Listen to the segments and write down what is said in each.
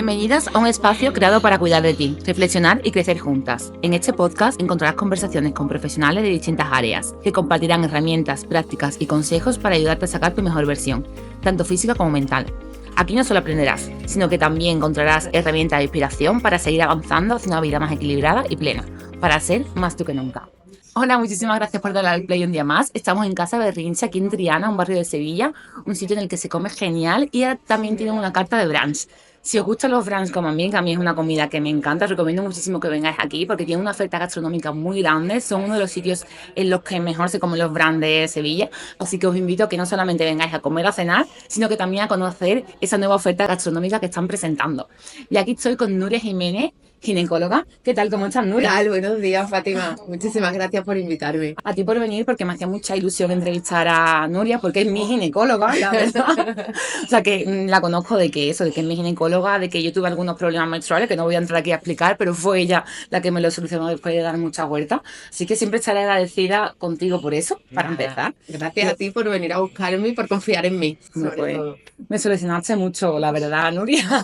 Bienvenidas a un espacio creado para cuidar de ti, reflexionar y crecer juntas. En este podcast encontrarás conversaciones con profesionales de distintas áreas que compartirán herramientas, prácticas y consejos para ayudarte a sacar tu mejor versión, tanto física como mental. Aquí no solo aprenderás, sino que también encontrarás herramientas de inspiración para seguir avanzando hacia una vida más equilibrada y plena, para ser más tú que nunca. Hola, muchísimas gracias por darle al play un día más. Estamos en Casa Berrinche, aquí en Triana, un barrio de Sevilla, un sitio en el que se come genial y también tienen una carta de brunch. Si os gustan los brunch como a mí, que a mí es una comida que me encanta, os recomiendo muchísimo que vengáis aquí porque tienen una oferta gastronómica muy grande. Son uno de los sitios en los que mejor se comen los brunch de Sevilla. Así que os invito a que no solamente vengáis a comer o a cenar, sino que también a conocer esa nueva oferta gastronómica que están presentando. Y aquí estoy con Nuria Jiménez, ginecóloga. ¿Qué tal? ¿Cómo estás, Nuria? ¿Qué tal? Buenos días, Fátima. Muchísimas gracias por invitarme. A ti por venir, porque me hacía mucha ilusión entrevistar a Nuria, porque es mi ginecóloga, la verdad. O sea, que la conozco de que es mi ginecóloga, de que yo tuve algunos problemas menstruales, que no voy a entrar aquí a explicar, pero fue ella la que me lo solucionó después de dar mucha vuelta. Así que siempre estaré agradecida contigo por eso, para empezar. Gracias a ti por venir a buscarme y por confiar en mí. Me solucionaste mucho, la verdad, Nuria.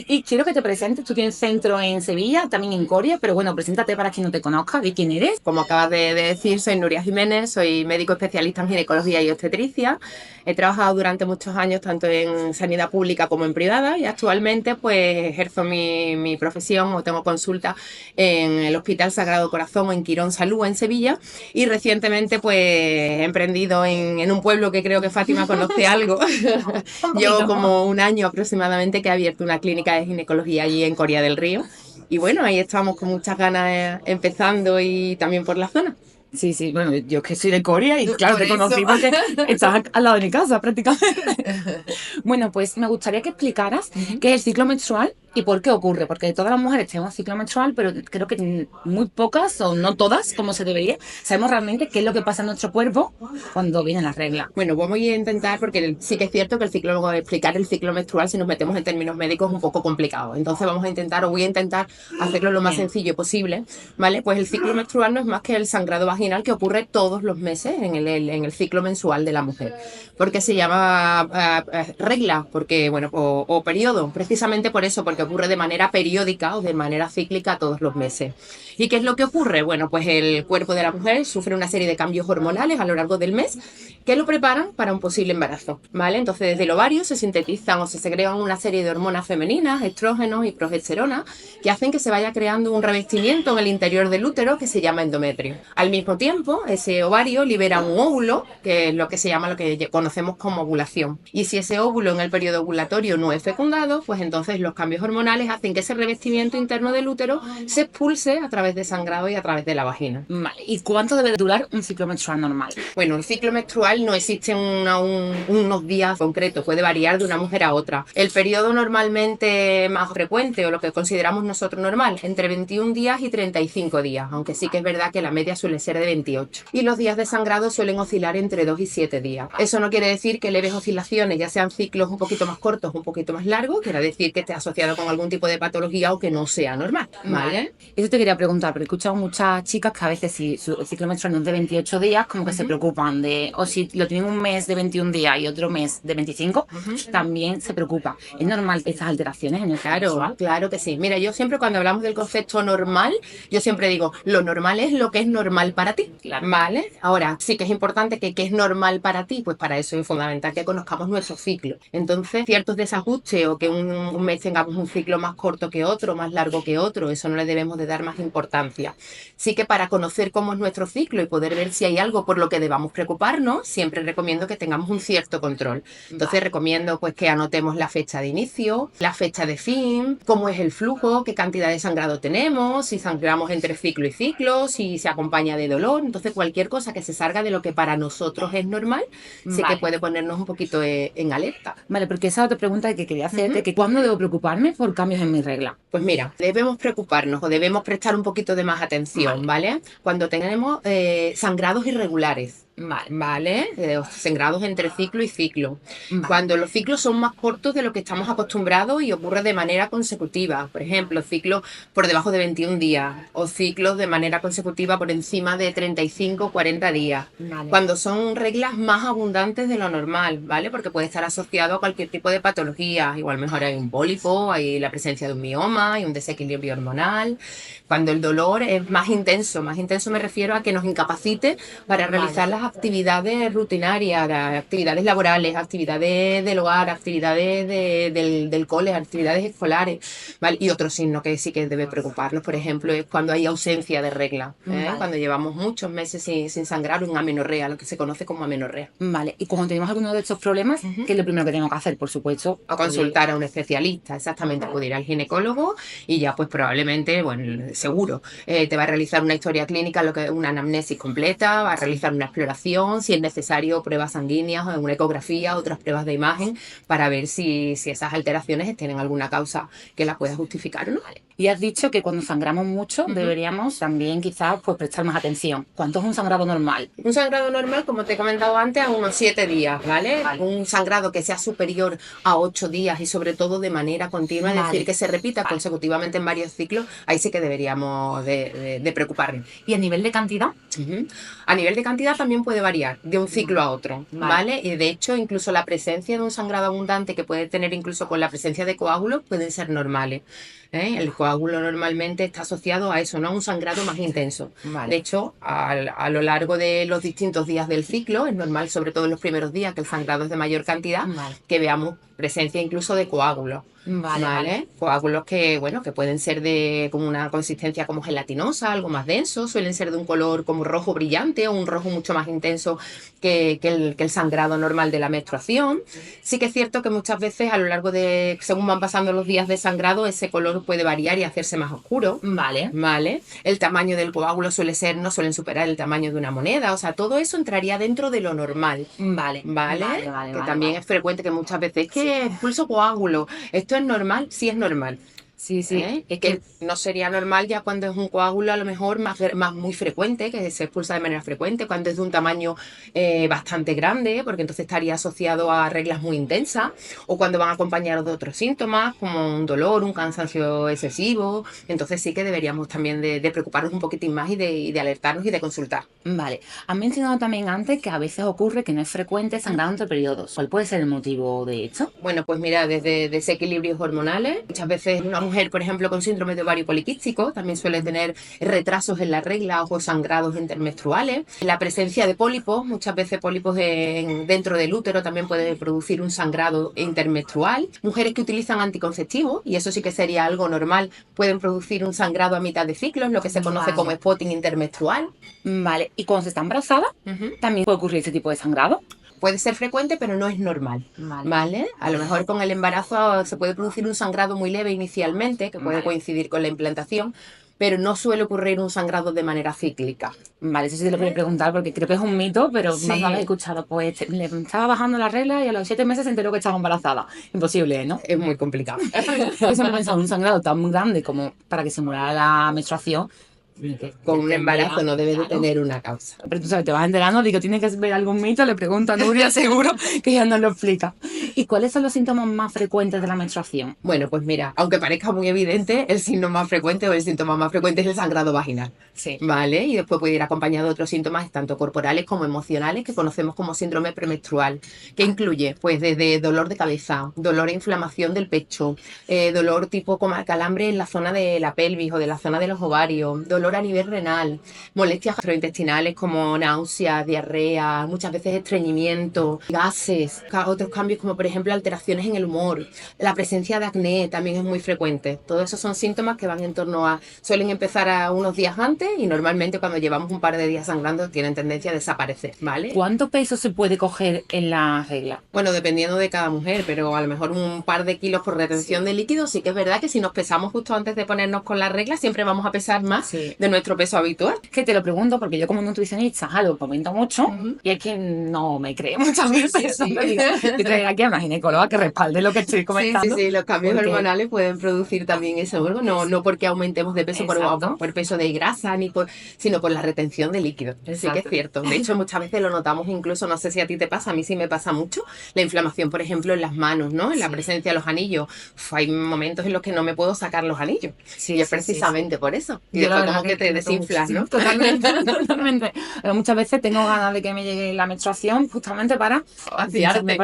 Y quiero que te presentes. Tú tienes centro en Sevilla, también en Coria, pero bueno, preséntate para quien no te conozca, de quién eres. Como acabas de decir, soy Nuria Jiménez, soy médico especialista en ginecología y obstetricia. He trabajado durante muchos años tanto en sanidad pública como en privada y actualmente pues ejerzo mi profesión o tengo consulta en el Hospital Sagrado Corazón o en Quirón Salud en Sevilla, y recientemente pues he emprendido en un pueblo que creo que Fátima conoce algo. Llevo como un año aproximadamente que he abierto una clínica de ginecología allí en Coria del Río. Y bueno, ahí estamos con muchas ganas empezando y también por la zona. Sí, bueno, yo que soy de Corea y claro, te conocí porque estás al lado de mi casa prácticamente. Bueno, pues me gustaría que explicaras qué es el ciclo menstrual y por qué ocurre, porque todas las mujeres tenemos ciclo menstrual, pero creo que muy pocas o no todas, como se debería, sabemos realmente qué es lo que pasa en nuestro cuerpo cuando vienen las reglas. Bueno, vamos a intentar, porque sí que es cierto que explicar el ciclo menstrual, si nos metemos en términos médicos, es un poco complicado. Entonces voy a intentar hacerlo lo más sencillo posible, ¿vale? Pues el ciclo menstrual no es más que el sangrado vaginal que ocurre todos los meses en el ciclo mensual de la mujer. Porque se llama regla, porque, bueno, o periodo, precisamente por eso, porque ocurre de manera periódica o de manera cíclica todos los meses. ¿Y qué es lo que ocurre? Bueno, pues el cuerpo de la mujer sufre una serie de cambios hormonales a lo largo del mes que lo preparan para un posible embarazo, ¿vale? Entonces, desde el ovario se sintetizan o se segregan una serie de hormonas femeninas, estrógenos y progesterona, que hacen que se vaya creando un revestimiento en el interior del útero que se llama endometrio. Al mismo tiempo, ese ovario libera un óvulo, que es lo que se llama, lo que conocemos como ovulación. Y si ese óvulo en el periodo ovulatorio no es fecundado, pues entonces los cambios hormonales hacen que ese revestimiento interno del útero se expulse a través de sangrado y a través de la vagina. Vale, ¿y cuánto debe durar un ciclo menstrual normal? Bueno, el ciclo menstrual no existe unos días concretos, puede variar de una mujer a otra. El periodo normalmente más frecuente, o lo que consideramos nosotros normal, entre 21 días y 35 días, aunque sí que es verdad que la media suele ser de 28. Y los días de sangrado suelen oscilar entre 2 y 7 días. Eso no quiere decir que leves oscilaciones, ya sean ciclos un poquito más cortos, un poquito más largos, quiere decir que esté asociado con algún tipo de patología o que no sea normal, ¿vale? Eso te quería preguntar, porque he escuchado muchas chicas que a veces si su ciclo menstrual no es de 28 días, como que se preocupan de, o si lo tienen un mes de 21 días y otro mes de 25, también se preocupa. ¿Es normal estas alteraciones en el ciclo menstrual? Claro que sí. Mira, yo siempre cuando hablamos del concepto normal, yo siempre digo, lo normal es lo que es normal para ti, ¿vale? Ahora, sí que es importante que qué es normal para ti, pues para eso es fundamental que conozcamos nuestro ciclo. Entonces, ciertos desajustes o que un mes tengamos un ciclo más corto que otro, más largo que otro, eso no le debemos de dar más importancia. Sí que para conocer cómo es nuestro ciclo y poder ver si hay algo por lo que debamos preocuparnos, siempre recomiendo que tengamos un cierto control. Entonces recomiendo pues que anotemos la fecha de inicio, la fecha de fin, cómo es el flujo, qué cantidad de sangrado tenemos, si sangramos entre ciclo y ciclo, si se acompaña de dolor. Entonces cualquier cosa que se salga de lo que para nosotros es normal, sí que puede ponernos un poquito en alerta. Vale, porque esa otra pregunta que quería hacerte, que ¿cuándo debo preocuparme por cambios en mi regla? Pues mira, debemos preocuparnos o debemos prestar un poquito de más atención, ¿vale? Cuando tenemos sangrados irregulares. Vale. ¿Vale? Sangrados entre ciclo y ciclo. Vale. Cuando los ciclos son más cortos de lo que estamos acostumbrados y ocurre de manera consecutiva, por ejemplo, ciclos por debajo de 21 días o ciclos de manera consecutiva por encima de 35 o 40 días. Vale. Cuando son reglas más abundantes de lo normal, ¿vale? Porque puede estar asociado a cualquier tipo de patología. Igual mejor hay un pólipo, hay la presencia de un mioma, hay un desequilibrio hormonal. Cuando el dolor es más intenso me refiero a que nos incapacite para realizar las actividades rutinarias, las actividades laborales, actividades del hogar, actividades del cole, actividades escolares, ¿vale? Y otro signo que sí que debe preocuparnos, por ejemplo, es cuando hay ausencia de regla, Vale. cuando llevamos muchos meses sin sangrar, una amenorrea, lo que se conoce como amenorrea. Vale, y cuando tenemos alguno de estos problemas, ¿qué es lo primero que tengo que hacer? Por supuesto, A consultar a un especialista, exactamente, acudir al ginecólogo y ya pues probablemente, bueno, seguro, te va a realizar una historia clínica, una anamnesis completa, va a realizar una exploración, si es necesario pruebas sanguíneas, una ecografía, otras pruebas de imagen, para ver si esas alteraciones tienen alguna causa que las pueda justificar o no. Y has dicho que cuando sangramos mucho deberíamos también quizás pues prestar más atención. ¿Cuánto es un sangrado normal? Un sangrado normal, como te he comentado antes, a unos 7 días, ¿vale? Un sangrado que sea superior a 8 días y sobre todo de manera continua, es decir, que se repita consecutivamente en varios ciclos, ahí sí que deberíamos de preocuparnos. ¿Y a nivel de cantidad? A nivel de cantidad también puede variar de un ciclo a otro, ¿vale? Y de hecho, incluso la presencia de un sangrado abundante que puede tener incluso con la presencia de coágulos pueden ser normales. El coágulo normalmente está asociado a eso, ¿no? A un sangrado más intenso. De hecho, a lo largo de los distintos días del ciclo, es normal, sobre todo en los primeros días, que el sangrado es de mayor cantidad, que veamos presencia incluso de coágulos. Vale. Coágulos que, bueno, que pueden ser de como una consistencia como gelatinosa, algo más denso, suelen ser de un color como rojo brillante o un rojo mucho más intenso que el sangrado normal de la menstruación. Sí que es cierto que muchas veces a lo largo de, según van pasando los días de sangrado, ese color puede variar y hacerse más oscuro. Vale. El tamaño del coágulo no suelen superar el tamaño de una moneda, o sea, todo eso entraría dentro de lo normal. Vale. Que también es frecuente que muchas veces, que expulso coágulo, ¿esto es normal? Sí es normal. Sí. Es que no sería normal ya cuando es un coágulo a lo mejor más muy frecuente, que se expulsa de manera frecuente, cuando es de un tamaño bastante grande, porque entonces estaría asociado a reglas muy intensas, o cuando van acompañados de otros síntomas, como un dolor, un cansancio excesivo. Entonces sí que deberíamos también de preocuparnos un poquitín más y de alertarnos y de consultar. Vale. Han mencionado también antes que a veces ocurre que no es frecuente sangrado entre periodos. ¿Cuál puede ser el motivo de esto? Bueno, pues mira, desde desequilibrios hormonales, muchas veces una mujer, por ejemplo, con síndrome de ovario poliquístico, también suele tener retrasos en la regla o sangrados intermenstruales. La presencia de pólipos, muchas veces pólipos dentro del útero también puede producir un sangrado intermenstrual. Mujeres que utilizan anticonceptivos, y eso sí que sería algo normal, pueden producir un sangrado a mitad de ciclos, lo que se conoce como spotting intermenstrual. Vale. ¿Y cuando se está embarazada, también puede ocurrir ese tipo de sangrado? Puede ser frecuente, pero no es normal, ¿vale? A lo mejor con el embarazo se puede producir un sangrado muy leve inicialmente, que puede coincidir con la implantación, pero no suele ocurrir un sangrado de manera cíclica. Vale, eso sí te lo quería preguntar porque creo que es un mito, pero más lo he escuchado. Pues le estaba bajando la regla y a los 7 meses se enteró que estaba embarazada. Imposible, ¿no? Es muy complicado. Yo siempre he pensado un sangrado tan grande como para que se muera la menstruación. Con un embarazo no debe de tener una causa. Pero tú sabes, te vas enterando, digo, tienes que ver algún mito, le pregunto a Nuria, seguro que ella nos lo explica. ¿Y cuáles son los síntomas más frecuentes de la menstruación? Bueno, pues mira, aunque parezca muy evidente, el síntoma más frecuente es el sangrado vaginal. Sí. ¿Vale? Y después puede ir acompañado de otros síntomas, tanto corporales como emocionales, que conocemos como síndrome premenstrual, que incluye, pues, desde dolor de cabeza, dolor e inflamación del pecho, dolor tipo como calambre en la zona de la pelvis o de la zona de los ovarios, dolor a nivel renal, molestias gastrointestinales como náuseas, diarrea, muchas veces estreñimiento, gases, otros cambios como por ejemplo alteraciones en el humor, la presencia de acné también es muy frecuente. Todos esos son síntomas que van en torno a, suelen empezar a unos días antes y normalmente cuando llevamos un par de días sangrando tienen tendencia a desaparecer, ¿vale? ¿Cuánto peso se puede coger en la regla? Bueno, dependiendo de cada mujer, pero a lo mejor un par de kilos por retención de líquido. Sí que es verdad que si nos pesamos justo antes de ponernos con la regla siempre vamos a pesar más de nuestro peso habitual. Que te lo pregunto porque yo como nutricionista lo comento mucho y es que no me cree muchas veces. Sí. Digo, te traer aquí a una ginecóloga que respalde lo que estoy comentando. Sí, los cambios porque... hormonales pueden producir también eso, no porque aumentemos de peso por peso de grasa, sino por la retención de líquido. Sí que es cierto. De hecho, muchas veces lo notamos incluso, no sé si a ti te pasa, a mí sí me pasa mucho, la inflamación, por ejemplo, en las manos, ¿no? En la presencia de los anillos. Hay momentos en los que no me puedo sacar los anillos. Y es precisamente por eso. Y después como que te desinflas, ¿no? Totalmente, totalmente. Pero muchas veces tengo ganas de que me llegue la menstruación justamente para vaciarme.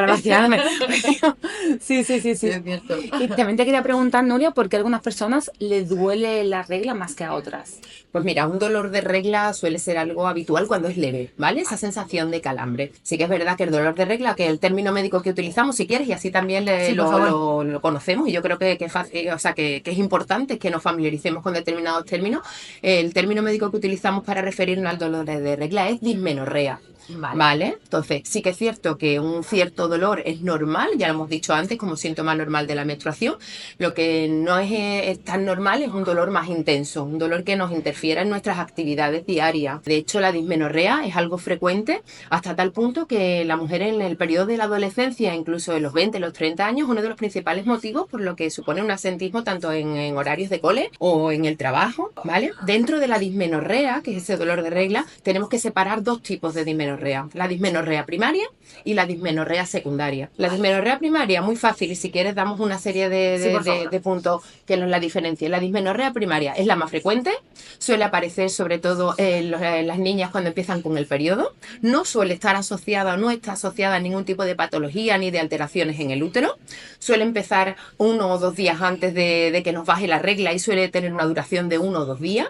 Sí. Es cierto. Y también te quería preguntar, Nuria, ¿por qué a algunas personas les duele la regla más que a otras? Pues mira, un dolor de regla suele ser algo habitual cuando es leve, ¿vale? Esa sensación de calambre. Sí que es verdad que el dolor de regla, que es el término médico que utilizamos, si quieres, y así también lo conocemos, y yo creo que es importante que nos familiaricemos con determinados términos. El término médico que utilizamos para referirnos al dolor de regla es dismenorrea. Vale, entonces sí que es cierto que un cierto dolor es normal, ya lo hemos dicho antes, como síntoma normal de la menstruación. Lo que no es tan normal es un dolor más intenso, un dolor que nos interfiera en nuestras actividades diarias. De hecho, la dismenorrea es algo frecuente hasta tal punto que la mujer en el periodo de la adolescencia, incluso en los 20, los 30 años, uno de los principales motivos por lo que supone un asentismo tanto en horarios de cole o en el trabajo, ¿vale? Dentro de la dismenorrea, que es ese dolor de regla, tenemos que separar dos tipos de dismenorrea. La dismenorrea primaria y la dismenorrea secundaria. La dismenorrea primaria, muy fácil, y si quieres damos una serie de puntos que nos la diferencien. La dismenorrea primaria es la más frecuente, suele aparecer sobre todo en las niñas cuando empiezan con el periodo, no suele estar asociada o no está asociada a ningún tipo de patología ni de alteraciones en el útero, suele empezar 1 o 2 días antes de que nos baje la regla y suele tener una duración de 1 o 2 días.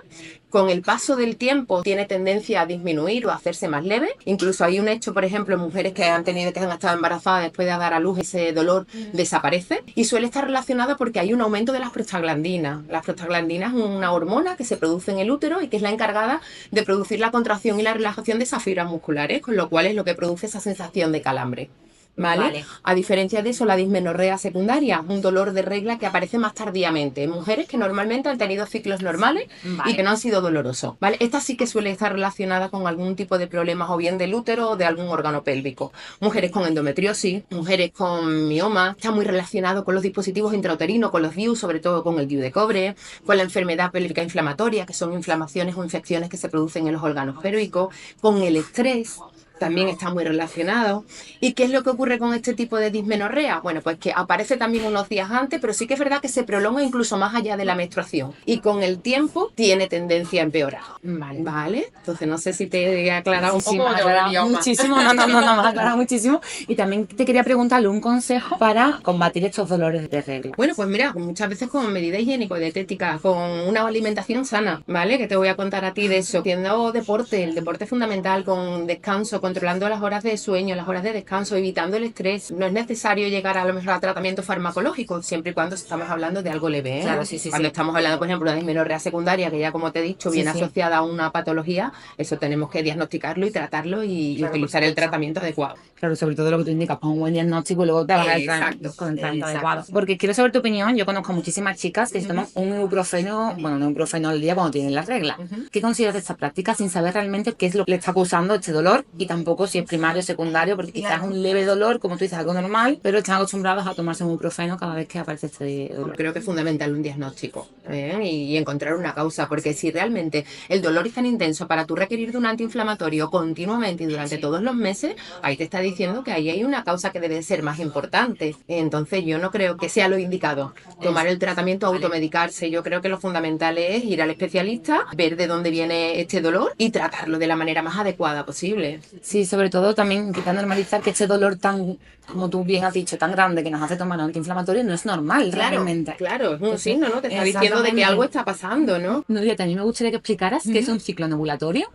Con el paso del tiempo tiene tendencia a disminuir o a hacerse más leve. Incluso hay un hecho, por ejemplo, en mujeres que han estado embarazadas después de dar a luz, ese dolor desaparece y suele estar relacionado porque hay un aumento de las prostaglandinas. Las prostaglandinas es una hormona que se produce en el útero y que es la encargada de producir la contracción y la relajación de esas fibras musculares, con lo cual es lo que produce esa sensación de calambre. ¿Vale? A diferencia de eso, la dismenorrea secundaria, un dolor de regla que aparece más tardíamente en mujeres que normalmente han tenido ciclos normales y que no han sido dolorosos, ¿vale? Esta sí que suele estar relacionada con algún tipo de problemas o bien del útero o de algún órgano pélvico. Mujeres con endometriosis, mujeres con mioma, está muy relacionado con los dispositivos intrauterinos, con los DIU, sobre todo con el DIU de cobre, con la enfermedad pélvica inflamatoria, que son inflamaciones o infecciones que se producen en los órganos pélvicos, con el estrés. También está muy relacionado. ¿Y qué es lo que ocurre con este tipo de dismenorrea? Bueno, pues que aparece también unos días antes, pero sí que es verdad que se prolonga incluso más allá de la menstruación. Y con el tiempo tiene tendencia a empeorar. Vale. Entonces no sé si te he aclarado un poco. Me ha aclarado muchísimo, me ha aclarado muchísimo. Y también te quería preguntarle un consejo para combatir estos dolores de regla. Bueno, pues mira, muchas veces con medidas higiénico-dietéticas, con una alimentación sana, ¿vale? Que te voy a contar a ti de eso. Haciendo deporte, el deporte es fundamental, con descanso, controlando las horas de sueño, las horas de descanso, evitando el estrés. No es necesario llegar a lo mejor a tratamiento farmacológico, siempre y cuando estamos hablando de algo leve, ¿eh? Claro, Cuando estamos hablando, por ejemplo, de dismenorrea secundaria, que ya como te he dicho, viene asociada a una patología, eso tenemos que diagnosticarlo y tratarlo y utilizar el tratamiento adecuado. Claro, sobre todo lo que tú indicas, pon un buen diagnóstico y luego te vas a con el tratamiento adecuado. Porque quiero saber tu opinión, yo conozco a muchísimas chicas que se toman un ibuprofeno, un ibuprofeno al día cuando tienen la regla. ¿Qué consideras de esta práctica sin saber realmente qué es lo que le está causando este dolor y tampoco si es primario o secundario? Porque quizás es un leve dolor, como tú dices, algo normal, pero están acostumbrados a tomarse un ibuprofeno cada vez que aparece este dolor. Creo que es fundamental un diagnóstico y encontrar una causa, porque si realmente el dolor es tan intenso para tú requerir de un antiinflamatorio continuamente y durante todos los meses, ahí te está diciendo que ahí hay una causa que debe ser más importante. Entonces yo no creo que sea lo indicado tomar el tratamiento, automedicarse. Yo creo que lo fundamental es ir al especialista, ver de dónde viene este dolor y tratarlo de la manera más adecuada posible. Sí, sobre todo también intentar normalizar que este dolor tan, como tú bien has dicho, tan grande que nos hace tomar un antiinflamatorio no es normal realmente. Claro, es un signo, ¿no? Te está diciendo de que algo está pasando, ¿no? Nuria, también me gustaría que explicaras qué es un ciclo anovulatorio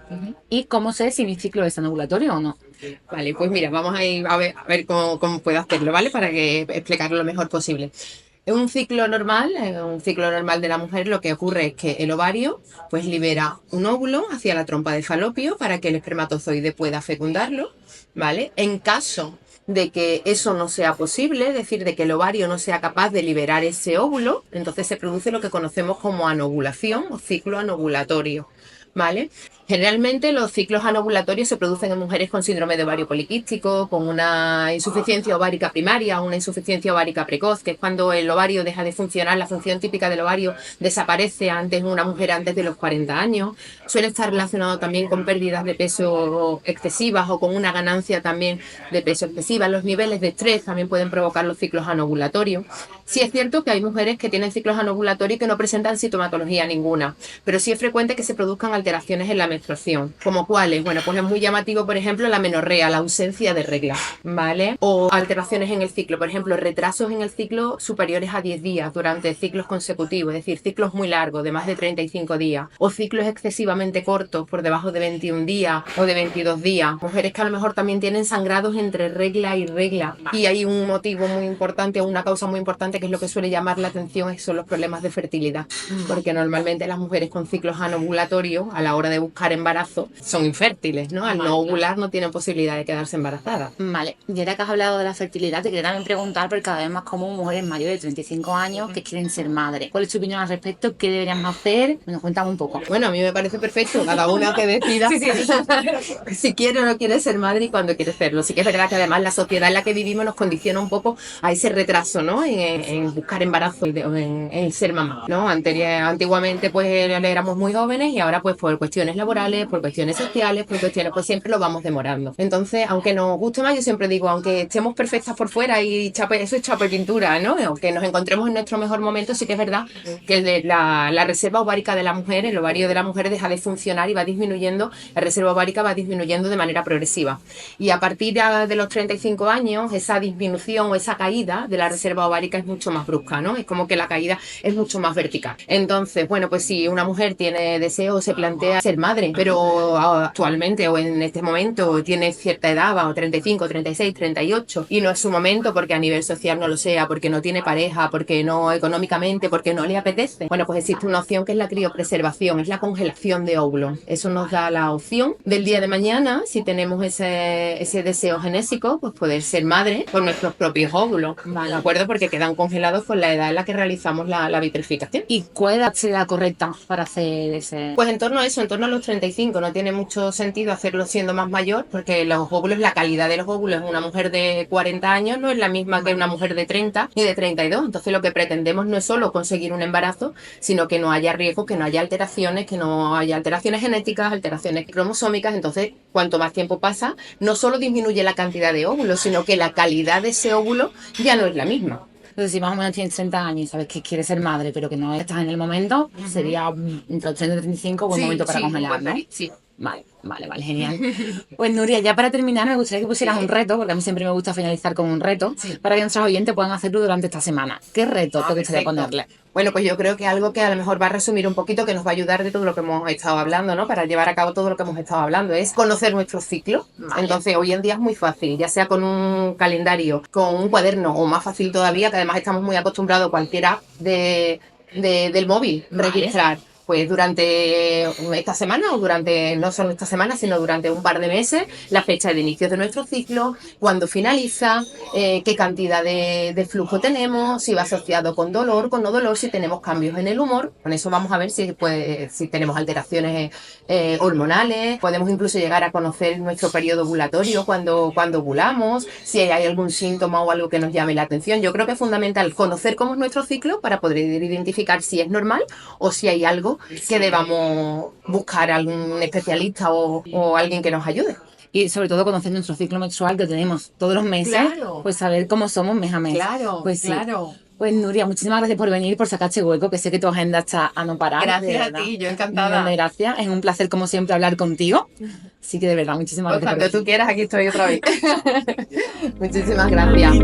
y cómo sé si mi ciclo es anovulatorio o no. Vale, pues mira, vamos a ir a ver cómo puedo hacerlo, ¿vale? Para que explicarlo lo mejor posible. En un ciclo normal de la mujer, lo que ocurre es que el ovario pues libera un óvulo hacia la trompa de Falopio para que el espermatozoide pueda fecundarlo, ¿vale? En caso de que eso no sea posible, es decir, de que el ovario no sea capaz de liberar ese óvulo, entonces se produce lo que conocemos como anovulación o ciclo anovulatorio, ¿vale? Generalmente los ciclos anovulatorios se producen en mujeres con síndrome de ovario poliquístico, con una insuficiencia ovárica primaria, una insuficiencia ovárica precoz, que es cuando el ovario deja de funcionar, la función típica del ovario desaparece antes en una mujer antes de los 40 años. Suele estar relacionado también con pérdidas de peso excesivas o con una ganancia también de peso excesiva. Los niveles de estrés también pueden provocar los ciclos anovulatorios. Sí es cierto que hay mujeres que tienen ciclos anovulatorios y que no presentan sintomatología ninguna, pero sí es frecuente que se produzcan alteraciones en la menstruación. ¿Como cuáles? Bueno, pues es muy llamativo, por ejemplo, la menorrea, la ausencia de regla, ¿vale? O alteraciones en el ciclo, por ejemplo, retrasos en el ciclo superiores a 10 días durante ciclos consecutivos, es decir, ciclos muy largos, de más de 35 días, o ciclos excesivamente cortos, por debajo de 21 días o de 22 días. Mujeres que a lo mejor también tienen sangrados entre regla y regla. Y hay un motivo muy importante o una causa muy importante que es lo que suele llamar la atención, son los problemas de fertilidad, porque normalmente las mujeres con ciclos anovulatorios, a la hora de buscar embarazo, son infértiles, ¿no? Al no ovular no tienen posibilidad de quedarse embarazadas. Vale, y ahora que has hablado de la fertilidad, te quería también preguntar, porque cada vez más común mujeres mayores de 35 años que quieren ser madres. ¿Cuál es tu opinión al respecto? ¿Qué deberían hacer? Nos cuentan un poco. Bueno, a mí me parece perfecto, cada una que decida si quiere o no quiere ser madre y cuándo quiere serlo. Sí que es verdad que además la sociedad en la que vivimos nos condiciona un poco a ese retraso, ¿no? En buscar embarazo, en ser mamá, ¿no? Antiguamente pues éramos muy jóvenes y ahora pues por cuestiones laborales, por cuestiones sociales, por cuestiones, pues siempre lo vamos demorando. Entonces, aunque nos guste más, yo siempre digo, aunque estemos perfectas por fuera y eso es chapa y pintura, ¿no? Aunque nos encontremos en nuestro mejor momento, sí que es verdad que la reserva ovárica de la mujer, el ovario de la mujer deja de funcionar y va disminuyendo, la reserva ovárica va disminuyendo de manera progresiva. Y a partir de los 35 años, esa disminución o esa caída de la reserva ovárica es mucho más brusca, ¿no? Es como que la caída es mucho más vertical. Entonces, bueno, pues si una mujer tiene deseo, se plantea ser madre, pero actualmente o en este momento tiene cierta edad, o 35, 36, 38, y no es su momento porque a nivel social no lo sea, porque no tiene pareja, porque no económicamente, porque no le apetece, bueno, pues existe una opción que es la criopreservación, es la congelación de óvulos. Eso nos da la opción del día de mañana, si tenemos ese deseo genésico, pues poder ser madre con nuestros propios óvulos, ¿de acuerdo? Porque quedan congelados con la edad en la que realizamos la vitrificación. ¿Y cuál edad sería correcta para hacer ese...? Pues en torno a eso, en torno a los 35. No tiene mucho sentido hacerlo siendo más mayor, porque los óvulos, la calidad de los óvulos en una mujer de 40 años no es la misma que una mujer de 30 ni de 32. Entonces lo que pretendemos no es solo conseguir un embarazo, sino que no haya riesgos, que no haya alteraciones, que no haya alteraciones genéticas, alteraciones cromosómicas. Entonces, cuanto más tiempo pasa, no solo disminuye la cantidad de óvulos, sino que la calidad de ese óvulo ya no es la misma. Entonces, si más o menos tienes 30 años y sabes que quieres ser madre, pero que no estás en el momento, sería entre los 30 y 35 buen momento para congelar, ¿no? Sí. Vale, genial. Pues Nuria, ya para terminar me gustaría que pusieras un reto, porque a mí siempre me gusta finalizar con un reto, para que nuestros oyentes puedan hacerlo durante esta semana. ¿Qué reto te gustaría ponerle? Bueno, pues yo creo que algo que a lo mejor va a resumir un poquito, que nos va a ayudar de todo lo que hemos estado hablando, ¿no? Para llevar a cabo todo lo que hemos estado hablando, es conocer nuestro ciclo. Vale. Entonces, hoy en día es muy fácil, ya sea con un calendario, con un cuaderno, o más fácil todavía, que además estamos muy acostumbrados a cualquier app del móvil, registrar. Pues durante esta semana o durante, no solo esta semana, sino durante un par de meses, la fecha de inicio de nuestro ciclo, cuándo finaliza, qué cantidad de flujo tenemos, si va asociado con dolor, con no dolor, si tenemos cambios en el humor. Con eso vamos a ver si tenemos alteraciones hormonales. Podemos incluso llegar a conocer nuestro periodo ovulatorio cuando ovulamos, si hay algún síntoma o algo que nos llame la atención. Yo creo que es fundamental conocer cómo es nuestro ciclo para poder identificar si es normal o si hay algo que debamos buscar algún especialista o alguien que nos ayude. Y sobre todo conocer nuestro ciclo menstrual que tenemos todos los meses, claro. Pues saber cómo somos mes a mes. Claro, pues sí. Claro. Pues Nuria, muchísimas gracias por venir, por sacar este hueco, que sé que tu agenda está a no parar. Gracias a ti, yo encantada. Gracias, es un placer como siempre hablar contigo. Así que de verdad, muchísimas gracias. Cuando tú quieras, aquí estoy otra vez. Muchísimas gracias.